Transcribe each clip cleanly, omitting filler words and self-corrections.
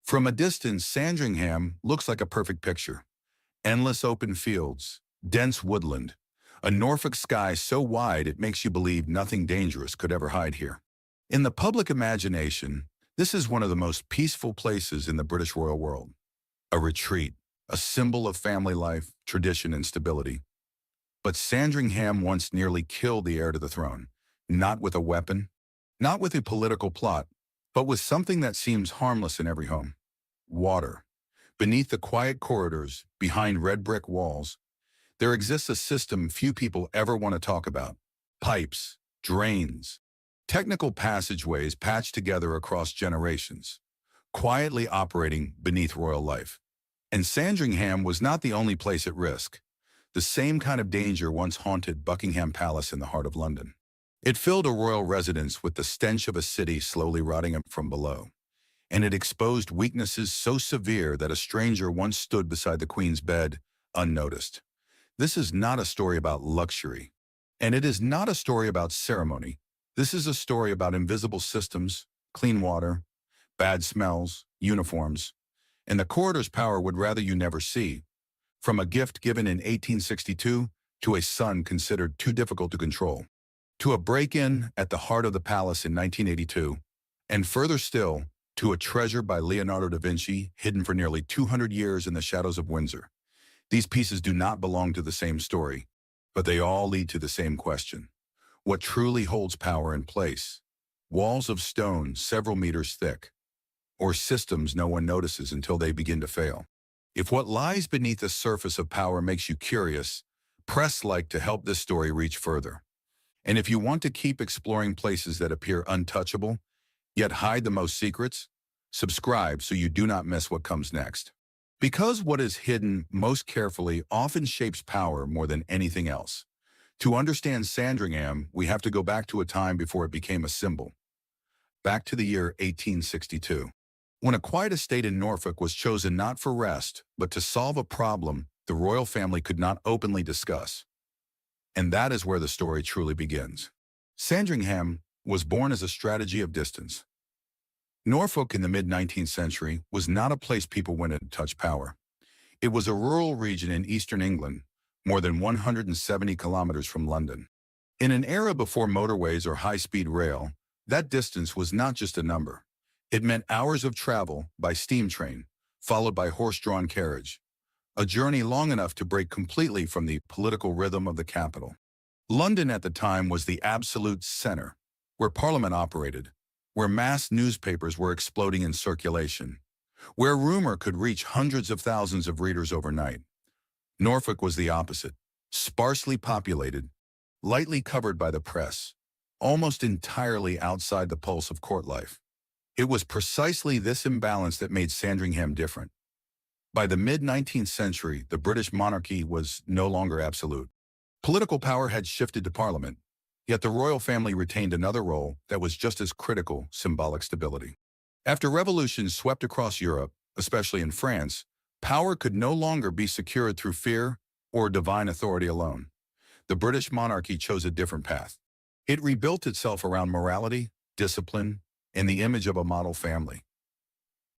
From a distance, Sandringham looks like a perfect picture. Endless open fields, dense woodland, a Norfolk sky so wide it makes you believe nothing dangerous could ever hide here. In the public imagination, this is one of the most peaceful places in the British royal world. A retreat, a symbol of family life, tradition, and stability. But Sandringham once nearly killed the heir to the throne, not with a weapon, not with a political plot, but with something that seems harmless in every home. Water. Beneath the quiet corridors, behind red brick walls, there exists a system few people ever want to talk about. Pipes, drains, technical passageways patched together across generations, quietly operating beneath royal life. And Sandringham was not the only place at risk. The same kind of danger once haunted Buckingham Palace in the heart of London. It filled a royal residence with the stench of a city slowly rotting up from below, and it exposed weaknesses so severe that a stranger once stood beside the Queen's bed, unnoticed. This is not a story about luxury, and it is not a story about ceremony. This is a story about invisible systems, clean water, bad smells, uniforms, and the corridor's power would rather you never see. From a gift given in 1862 to a son considered too difficult to control, to a break-in at the heart of the palace in 1982, and further still, to a treasure by Leonardo da Vinci hidden for nearly 200 years in the shadows of Windsor. These pieces do not belong to the same story, but they all lead to the same question. What truly holds power in place? Walls of stone several meters thick, or systems no one notices until they begin to fail? If what lies beneath the surface of power makes you curious, press like to help this story reach further. And if you want to keep exploring places that appear untouchable, yet hide the most secrets, subscribe so you do not miss what comes next. Because what is hidden most carefully often shapes power more than anything else. To understand Sandringham, we have to go back to a time before it became a symbol. Back to the year 1862. When a quiet estate in Norfolk was chosen not for rest, but to solve a problem the royal family could not openly discuss. And that is where the story truly begins. Sandringham was born as a strategy of distance. Norfolk in the mid-19th century was not a place people went to touch power. It was a rural region in eastern England, more than 170 kilometers from London. In an era before motorways or high-speed rail, that distance was not just a number. It meant hours of travel by steam train, followed by horse-drawn carriage, a journey long enough to break completely from the political rhythm of the capital. London at the time was the absolute center, where Parliament operated, where mass newspapers were exploding in circulation, where rumor could reach hundreds of thousands of readers overnight. Norfolk was the opposite, sparsely populated, lightly covered by the press, almost entirely outside the pulse of court life. It was precisely this imbalance that made Sandringham different. By the mid-19th century, the British monarchy was no longer absolute. Political power had shifted to Parliament, yet the royal family retained another role that was just as critical: symbolic stability. After revolutions swept across Europe, especially in France, power could no longer be secured through fear or divine authority alone. The British monarchy chose a different path. It rebuilt itself around morality, discipline, and the image of a model family.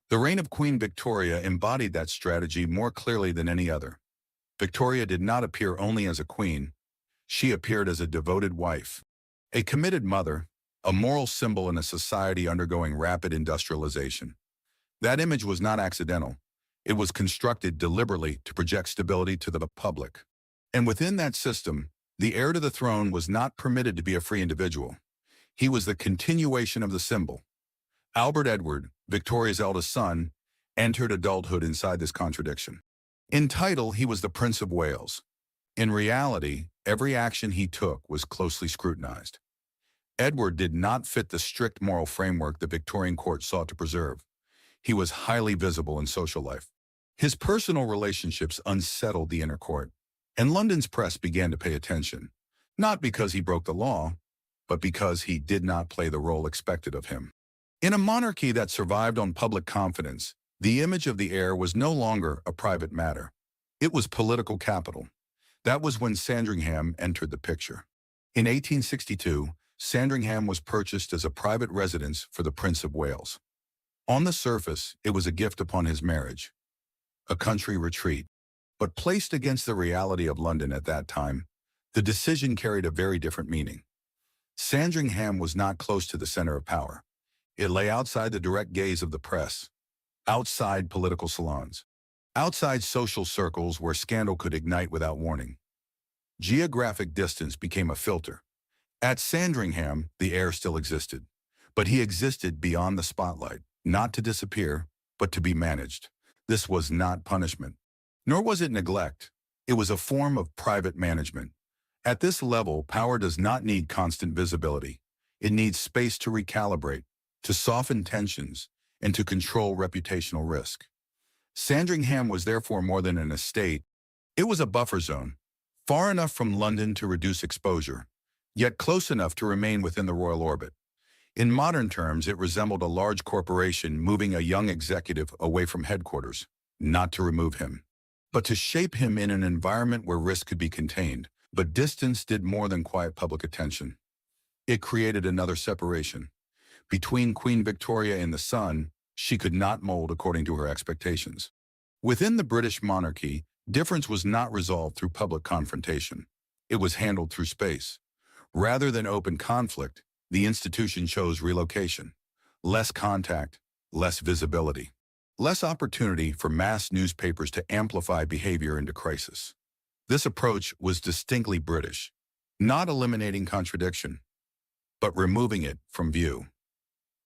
The reign of Queen Victoria embodied that strategy more clearly than any other. Victoria did not appear only as a queen. She appeared as a devoted wife, a committed mother, a moral symbol in a society undergoing rapid industrialization. That image was not accidental. It was constructed deliberately to project stability to the public. And within that system, the heir to the throne was not permitted to be a free individual. He was the continuation of the symbol. Albert Edward, Victoria's eldest son, entered adulthood inside this contradiction. In title, he was the Prince of Wales. In reality, every action he took was closely scrutinized. Edward did not fit the strict moral framework the Victorian court sought to preserve. He was highly visible in social life. His personal relationships unsettled the inner court, and London's press began to pay attention, not because he broke the law, but because he did not play the role expected of him. In a monarchy that survived on public confidence, the image of the heir was no longer a private matter. It was political capital. That was when Sandringham entered the picture. In 1862, Sandringham was purchased as a private residence for the Prince of Wales. On the surface, it was a gift upon his marriage, a country retreat. But placed against the reality of London at that time, the decision carried a very different meaning. Sandringham was not close to the center of power. It lay outside the direct gaze of the press, outside political salons, outside social circles where scandal could ignite without warning. Geographic distance became a filter. At Sandringham, the heir still existed, but he existed beyond the spotlight, not to disappear, but to be managed. This was not punishment, nor was it neglect. It was a form of private management. At this level, power does not need constant visibility. It needs space to recalibrate, to soften tensions, and to control reputational risk. Sandringham was therefore more than an estate. It was a buffer zone, far enough from London to reduce exposure, yet close enough to remain within the royal orbit. In modern terms, it resembled a large corporation moving a young executive away from headquarters, not to remove him, but to shape him in an environment where risk could be contained. But distance did more than quiet public attention. It created another separation. Between Queen Victoria and the Sun, she could not mold according to her expectations. Within the British monarchy, difference was not resolved through public confrontation. It was handled through space. Rather than open conflict, the institution chose relocation. Less contact, less visibility. Less opportunity for mass newspapers to amplify behavior into crisis. This approach was distinctly British, not eliminating contradiction, but removing it from view.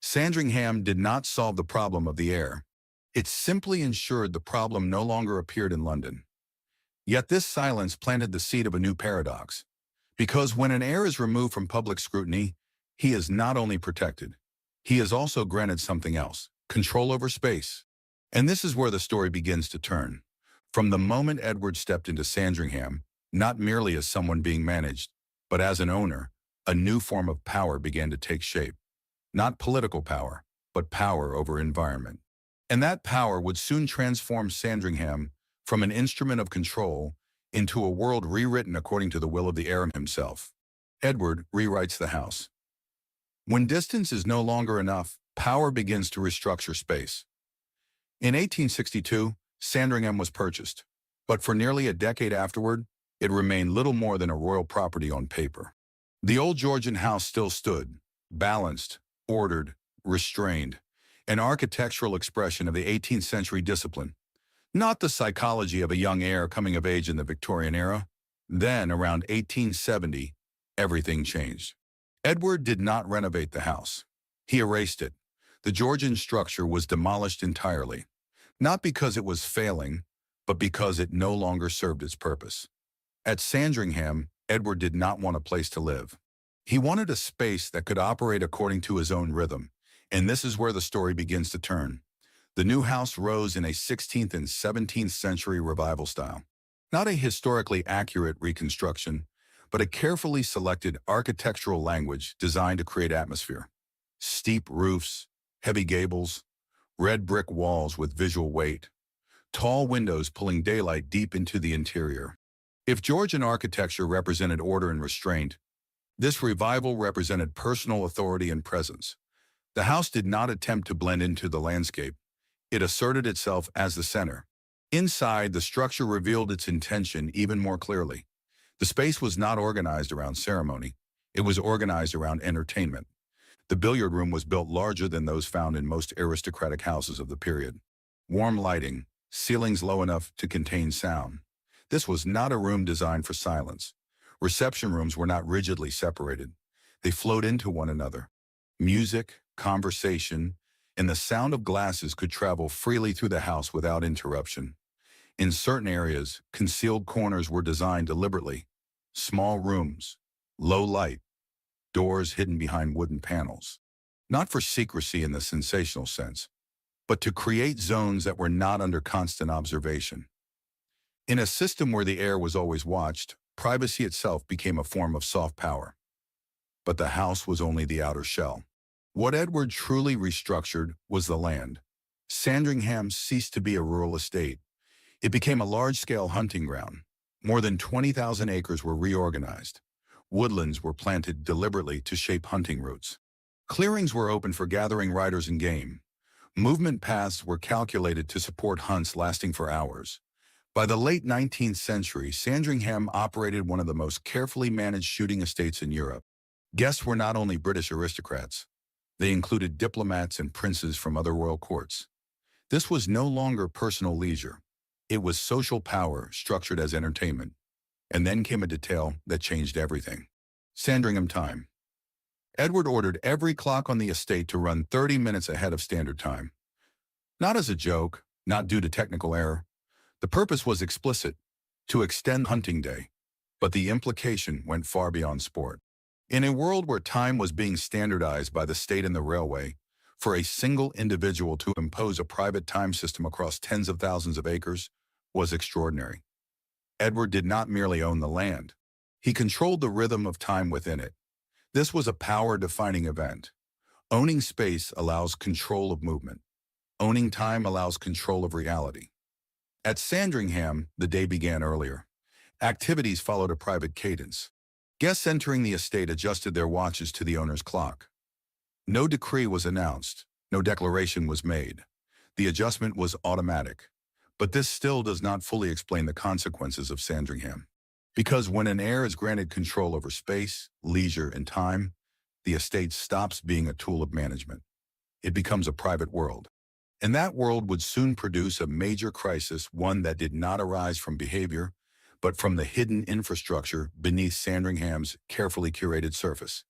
Sandringham did not solve the problem of the heir. It simply ensured the problem no longer appeared in London. Yet this silence planted the seed of a new paradox, because when an heir is removed from public scrutiny, he is not only protected, he is also granted something else, control over space. And this is where the story begins to turn. From the moment Edward stepped into Sandringham, not merely as someone being managed, but as an owner, a new form of power began to take shape. Not political power, but power over environment. And that power would soon transform Sandringham from an instrument of control into a world rewritten according to the will of the heir himself. Edward rewrites the house. When distance is no longer enough, power begins to restructure space. In 1862, Sandringham was purchased, but for nearly a decade afterward, it remained little more than a royal property on paper. The old Georgian house still stood, balanced, ordered, restrained, an architectural expression of the 18th century discipline, not the psychology of a young heir coming of age in the Victorian era. Then, around 1870, everything changed. Edward did not renovate the house. He erased it. The Georgian structure was demolished entirely. Not because it was failing, but because it no longer served its purpose. At Sandringham, Edward did not want a place to live. He wanted a space that could operate according to his own rhythm, and this is where the story begins to turn. The new house rose in a 16th and 17th century revival style. Not a historically accurate reconstruction, but a carefully selected architectural language designed to create atmosphere. Steep roofs, heavy gables, red brick walls with visual weight, tall windows pulling daylight deep into the interior. If Georgian architecture represented order and restraint, this revival represented personal authority and presence. The house did not attempt to blend into the landscape. It asserted itself as the center. Inside, the structure revealed its intention even more clearly. The space was not organized around ceremony. It was organized around entertainment. The billiard room was built larger than those found in most aristocratic houses of the period. Warm lighting, ceilings low enough to contain sound. This was not a room designed for silence. Reception rooms were not rigidly separated. They flowed into one another. Music, conversation, and the sound of glasses could travel freely through the house without interruption. In certain areas, concealed corners were designed deliberately. Small rooms, low light, doors hidden behind wooden panels. Not for secrecy in the sensational sense, but to create zones that were not under constant observation. In a system where the heir was always watched, privacy itself became a form of soft power. But the house was only the outer shell. What Edward truly restructured was the land. Sandringham ceased to be a rural estate. It became a large-scale hunting ground. More than 20,000 acres were reorganized. Woodlands were planted deliberately to shape hunting routes. Clearings were open for gathering riders and game. Movement paths were calculated to support hunts lasting for hours. By the late 19th century, Sandringham operated one of the most carefully managed shooting estates in Europe. Guests were not only British aristocrats. They included diplomats and princes from other royal courts. This was no longer personal leisure. It was social power structured as entertainment. And then came a detail that changed everything. Sandringham time. Edward ordered every clock on the estate to run 30 minutes ahead of standard time. Not as a joke, not due to technical error. The purpose was explicit, to extend hunting day. But the implication went far beyond sport. In a world where time was being standardized by the state and the railway, for a single individual to impose a private time system across tens of thousands of acres was extraordinary. Edward did not merely own the land. He controlled the rhythm of time within it. This was a power-defining event. Owning space allows control of movement. Owning time allows control of reality. At Sandringham, the day began earlier. Activities followed a private cadence. Guests entering the estate adjusted their watches to the owner's clock. No decree was announced. No declaration was made. The adjustment was automatic. But this still does not fully explain the consequences of Sandringham. Because when an heir is granted control over space, leisure, and time, the estate stops being a tool of management. It becomes a private world. And that world would soon produce a major crisis, one that did not arise from behavior, but from the hidden infrastructure beneath Sandringham's carefully curated surface.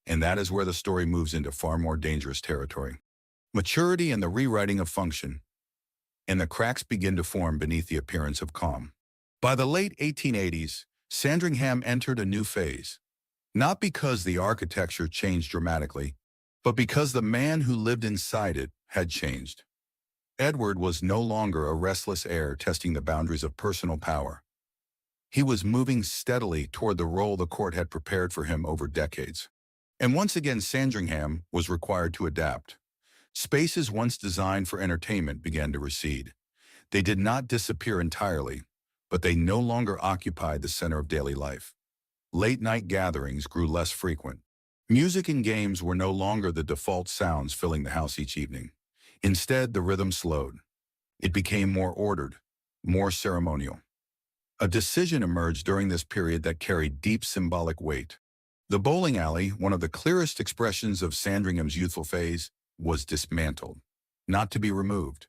And that is where the story moves into far more dangerous territory. Maturity and the rewriting of function. And the cracks begin to form beneath the appearance of calm. By the late 1880s, Sandringham entered a new phase. Not because the architecture changed dramatically, but because the man who lived inside it had changed. Edward was no longer a restless heir testing the boundaries of personal power. He was moving steadily toward the role the court had prepared for him over decades. And once again, Sandringham was required to adapt. Spaces once designed for entertainment began to recede. They did not disappear entirely, but they no longer occupied the center of daily life. Late-night gatherings grew less frequent. Music and games were no longer the default sounds filling the house each evening. Instead, the rhythm slowed. It became more ordered, more ceremonial. A decision emerged during this period that carried deep symbolic weight. The bowling alley, one of the clearest expressions of Sandringham's youthful phase, was dismantled, not to be removed,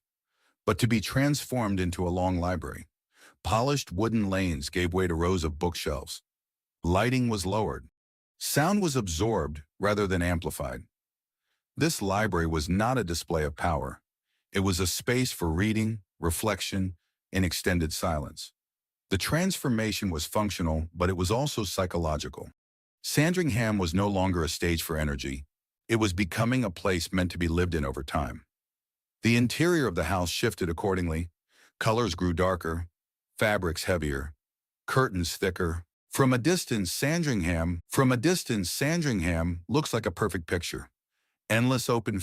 but to be transformed into a long library. Polished wooden lanes gave way to rows of bookshelves. Lighting was lowered. Sound was absorbed rather than amplified. This library was not a display of power. It was a space for reading, reflection, and extended silence. The transformation was functional, but it was also psychological. Sandringham was no longer a stage for energy. It was becoming a place meant to be lived in over time. The interior of the house shifted accordingly. Colors grew darker, fabrics heavier, curtains thicker. From a distance, Sandringham looks like a perfect picture. Endless open